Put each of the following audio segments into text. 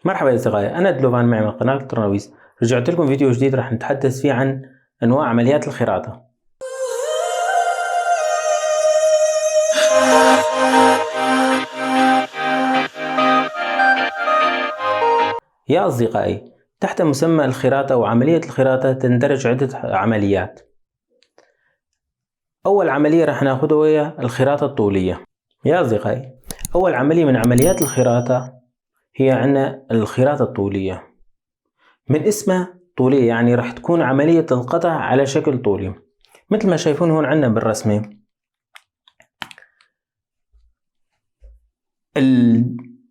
مرحبا يا أصدقائي، أنا دلوفان معي من قناة ترناويز. رجعت لكم فيديو جديد راح نتحدث فيه عن أنواع عمليات الخراطة. يا أصدقائي، تحت مسمى الخراطة أو عملية الخراطة تندرج عدة عمليات. أول عملية راح ناخدها وهي الخراطة الطولية. يا أصدقائي، أول عملية من عمليات الخراطة هي عندنا الخراطة الطولية. من اسمها طولية يعني راح تكون عملية القطع على شكل طولي، مثل ما شايفون هون عندنا بالرسمة.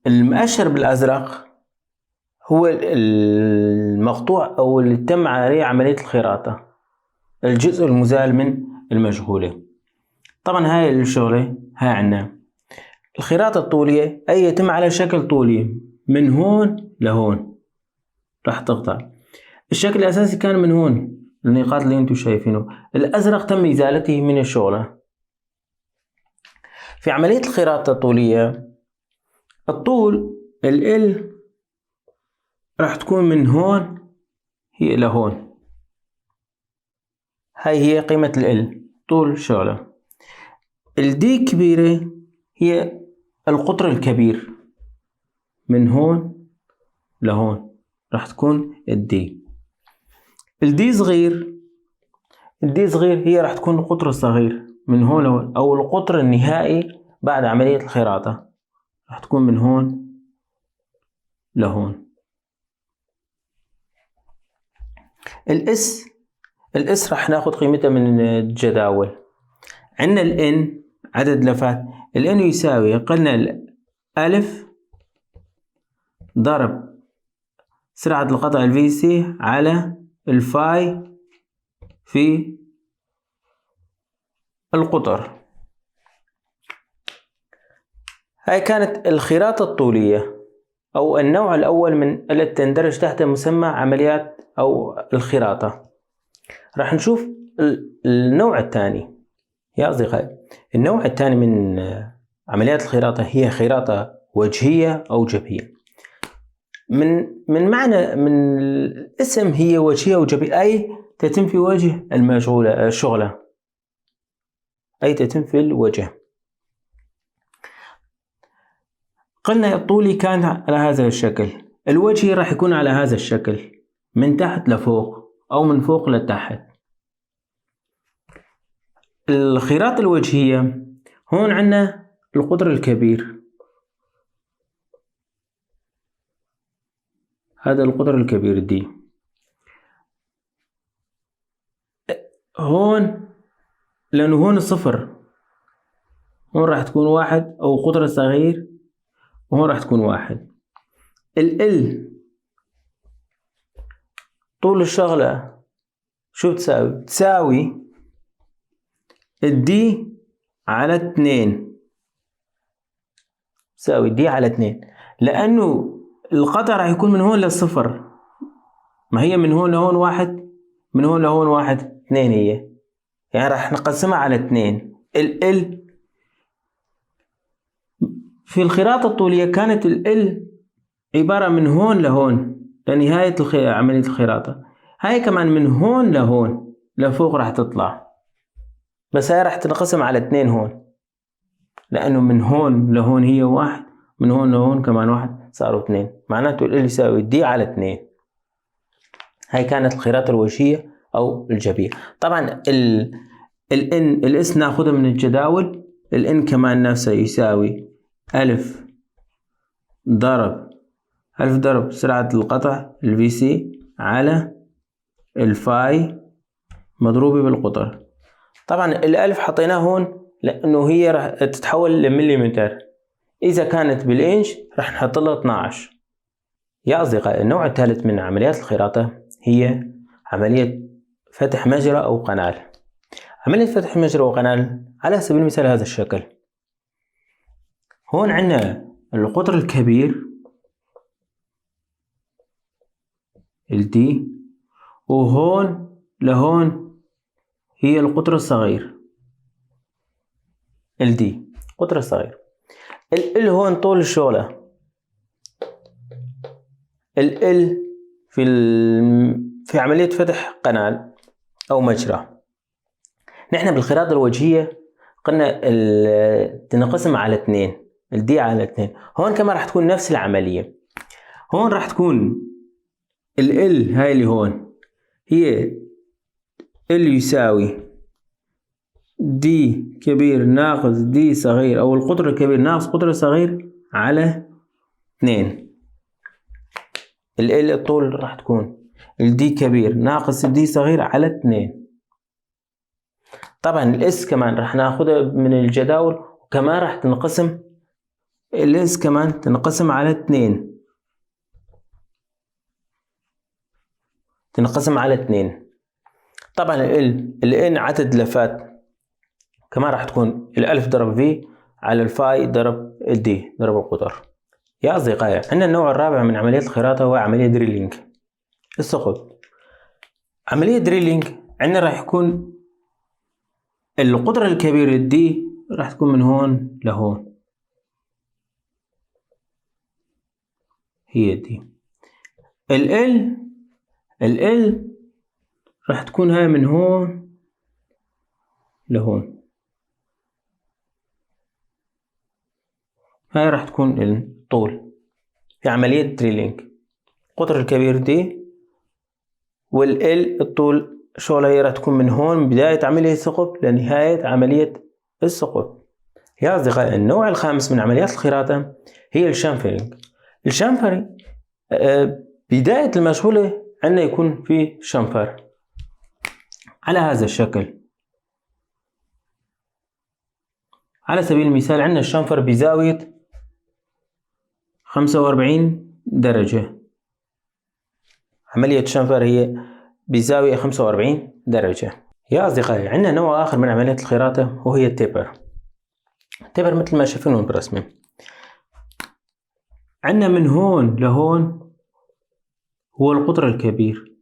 المؤشر بالأزرق هو المقطوع أو اللي تم عليه عملية الخراطة، الجزء المزال من المجهولة. طبعا هاي الشغلة هاي عنا الخراطة الطولية أي يتم على شكل طولي من هون لهون راح تقطع. الشكل الأساسي كان من هون، النقاط اللي انتم شايفينه. الأزرق تم إزالته من الشغلة. في عملية الخراطة الطولية الطول ال راح تكون من هون هي إلى هون. هاي هي قيمة ال طول الشغلة. الدي كبيرة هي القطر الكبير من هون لهون راح تكون الدي. الدي صغير هي راح تكون القطر الصغير من هون لهون، أو القطر النهائي بعد عملية الخراطة راح تكون من هون لهون. الاس راح ناخد قيمتها من الجداول. عندنا الان عدد لفات، الان يساوي قلنا الالف ضرب سرعة القطع الفي سي على الفاي في القطر. هاي كانت الخراطة الطولية أو النوع الأول من التي تندرج تحت مسمى عمليات أو الخراطة. راح نشوف النوع الثاني. يا أصدقائي، النوع الثاني من عمليات الخراطة هي خراطة وجهية أو جبهية. من معنى من الاسم هي وجهية وجبهية، أي تتم في وجه المشغولة الشغلة، أي تتم في الوجه. قلنا الطولي كان على هذا الشكل، الوجهي راح يكون على هذا الشكل من تحت لفوق أو من فوق لتحت. الخراطة الوجهية هون عندنا القطر الكبير، هذا القطر الكبير دي. هون لأنه هون الصفر، هون راح تكون واحد أو قطر صغير، وهون راح تكون واحد. ال طول الشغلة شو تساوي؟ تساوي الدي على 2، تساوي دي على 2، لأنه القطع راح يكون من هون للصفر. ما هي من هون لهون واحد، من هون لهون واحد، 2 هي، يعني راح نقسمها على 2. ال في الخراطة الطولية كانت ال عبارة من هون لهون لنهاية عملية الخراطة. هاي كمان من هون لهون لفوق راح تطلع، بس هاي راح تنقسم على 2 هون، لأنه من هون لهون هي واحد، من هون لهون كمان واحد، صاروا 2. معناته ال يساوي دي على 2. هاي كانت الخراطة الوجهية أو الجبهية. طبعا الاس ناخذها من الجداول. الان كمان نفسه يساوي ألف ضرب سرعة القطع الفي سي على الفاي مضروبة بالقطر. طبعا الألف حطيناه هون لأنه هي راح تتحول لمليمتر، إذا كانت بالإنش راح نحط لها 12. يا أصدقائي، النوع الثالث من عمليات الخراطة هي عملية فتح مجرى أو قنال. عملية فتح مجرى وقنال على سبيل المثال هذا الشكل. هون عندنا القطر الكبير الدي، وهون لهون هي القطر الصغير الدي، قطر الصغير. ال هون طول الشغلة، ال في عملية فتح قناة أو مجرى. نحن بالخراطة الوجهية قلنا تنقسم على 2، الدي على 2. هون كمان راح تكون نفس العملية. هون راح تكون ال هاي اللي هون هي ال يساوي دي كبير ناقص دي صغير، أو القطر الكبير ناقص قطر صغير على 2. ال الطول راح تكون الدي كبير ناقص الدي صغير على 2. طبعا الاس كمان راح ناخدها من الجداول، وكمان راح تنقسم الاس كمان تنقسم على 2، تنقسم على 2. طبعا الان عدد لفات، كمان راح تكون الالف ضرب في على الفاي ضرب الدي ضرب القطر. يا اصدقائي، عندنا النوع الرابع من عملية الخراطة هو عملية دريلينج، الثقب. عملية دريلينج عندنا راح يكون القطر الكبير الدي راح تكون من هون لهون، هي دي. ال راح تكون هاي من هون لهون، هاي راح تكون الطول في عملية دريلينج. القطر الكبير دي والال الطول شغلة هي راح تكون من هون من بداية عملية الثقب لنهاية عملية الثقب. يا أصدقائي، النوع الخامس من عمليات الخراطة هي الشامفرينج. الشامفرينج بداية المشغولة عندنا يكون في شامفر على هذا الشكل. على سبيل المثال عندنا الشامفر بزاوية 45 درجة. عملية الشامفر هي بزاوية 45 درجة. يا أصدقائي، عندنا نوع آخر من عمليات الخراطة وهي التيبر. التيبر مثل ما شايفينه برسمه، عندنا من هون لهون هو القطر الكبير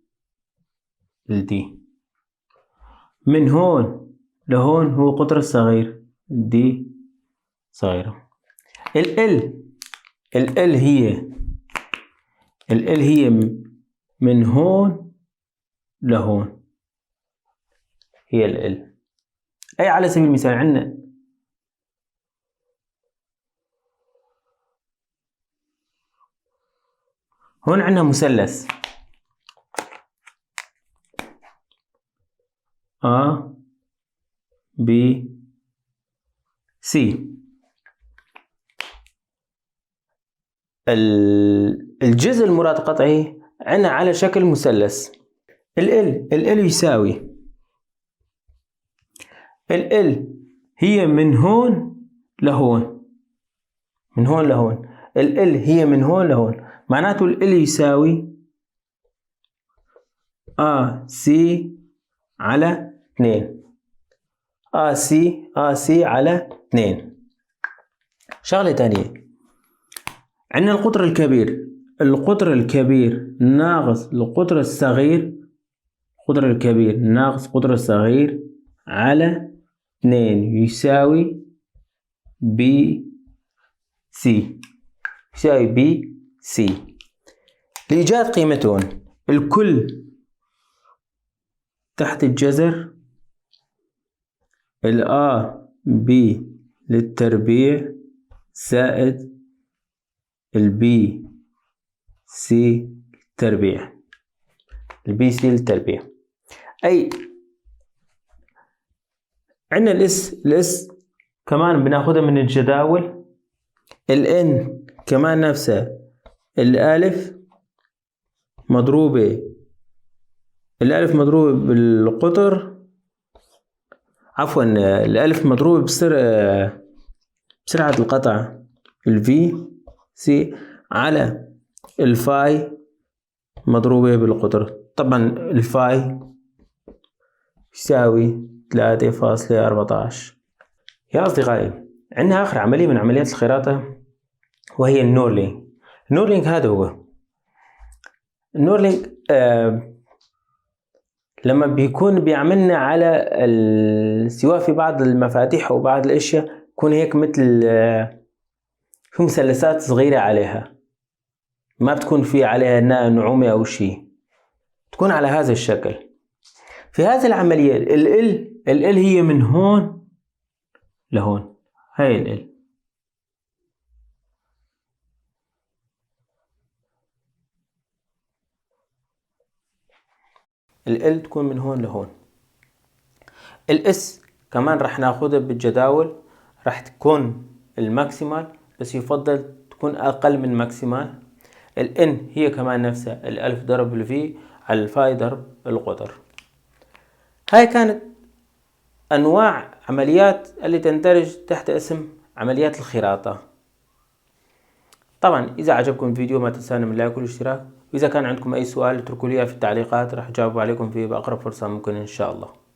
الدي، من هون لهون هو القطر الصغير الدي صغيرة. ال هي من هون لهون، هي ال. أي على سبيل المثال عندنا هون عندنا مثلث A B C. الجزء المراد قطعه عندنا على شكل مثلث. ال يساوي ال هي من هون لهون، من هون لهون. ال هي من هون لهون، معناته ال يساوي AC على 2، AC على 2. شغلة تانية، عندنا القطر الكبير ناقص القطر الصغير، القطر الكبير ناقص القطر الصغير على 2 يساوي BC، يساوي BC. لإيجاد قيمتهم الكل تحت الجذر AB للتربيع زائد BC للتربيع، BC للتربيع. أي عندنا الاس كمان بناخدها من الجداول. N كمان نفسها، الألف مضروبة بالقطر، عفوا الألف مضروبة بسرعة القطع VC على الفاي مضروبة بالقطر. طبعا الفاي يساوي 3.14. يا أصدقائي، عندنا آخر عملية من عمليات الخراطة وهي النورلينج. النورلينج هذا هو النورلينج لما بيكون بيعملنا على سواء في بعض المفاتيح أو بعض الأشياء، يكون هيك مثل في مثلثات صغيرة عليها، ما بتكون في عليها نعومة أو شيء، تكون على هذا الشكل. في هذه العملية ال هي من هون لهون، هاي ال تكون من هون لهون. الاس كمان رح ناخدها بالجداول، رح تكون الماكسيمال، بس يفضل تكون اقل من ماكسيمال. الان هي كمان نفسها الالف ضرب الفي على الفاي ضرب القطر. هاي كانت انواع عمليات اللي تندرج تحت اسم عمليات الخراطة. طبعا اذا عجبكم الفيديو ما تنسون من اللايك والاشتراك، واذا كان عندكم اي سؤال اتركوا لي في التعليقات، راح اجاوب عليكم فيه باقرب فرصة ممكن ان شاء الله.